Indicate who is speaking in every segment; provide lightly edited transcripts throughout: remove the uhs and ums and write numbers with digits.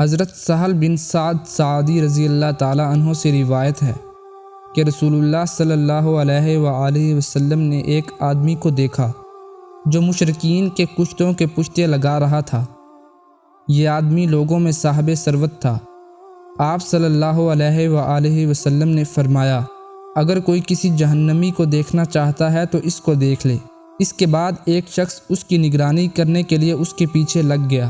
Speaker 1: حضرت سہل بن سعد سعدی رضی اللہ تعالی عنہ سے روایت ہے کہ رسول اللہ صلی اللہ علیہ وآلہ وسلم نے ایک آدمی کو دیکھا جو مشرکین کے کشتوں کے پشتے لگا رہا تھا۔ یہ آدمی لوگوں میں صاحب ثروت تھا۔ آپ صلی اللہ علیہ وآلہ وسلم نے فرمایا، اگر کوئی کسی جہنمی کو دیکھنا چاہتا ہے تو اس کو دیکھ لے۔ اس کے بعد ایک شخص اس کی نگرانی کرنے کے لیے اس کے پیچھے لگ گیا۔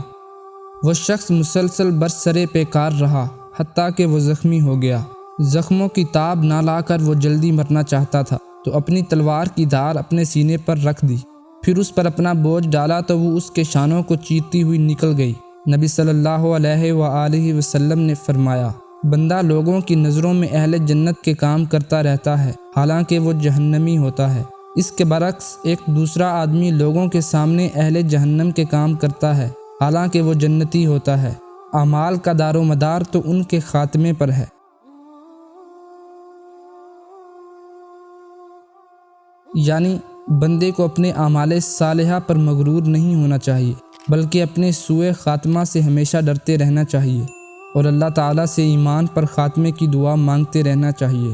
Speaker 1: وہ شخص مسلسل برسرے پیکار رہا حتیٰ کہ وہ زخمی ہو گیا۔ زخموں کی تاب نہ لا کر وہ جلدی مرنا چاہتا تھا تو اپنی تلوار کی دھار اپنے سینے پر رکھ دی، پھر اس پر اپنا بوجھ ڈالا تو وہ اس کے شانوں کو چیرتی ہوئی نکل گئی۔ نبی صلی اللہ علیہ وآلہ وسلم نے فرمایا، بندہ لوگوں کی نظروں میں اہل جنت کے کام کرتا رہتا ہے حالانکہ وہ جہنمی ہوتا ہے۔ اس کے برعکس ایک دوسرا آدمی لوگوں کے سامنے اہل جہنم کے کام کرتا ہے حالانکہ وہ جنتی ہوتا ہے۔ اعمال کا دار و مدار تو ان کے خاتمے پر ہے۔ یعنی بندے کو اپنے اعمال صالحہ پر مغرور نہیں ہونا چاہیے بلکہ اپنے سوء خاتمہ سے ہمیشہ ڈرتے رہنا چاہیے اور اللہ تعالیٰ سے ایمان پر خاتمے کی دعا مانگتے رہنا چاہیے۔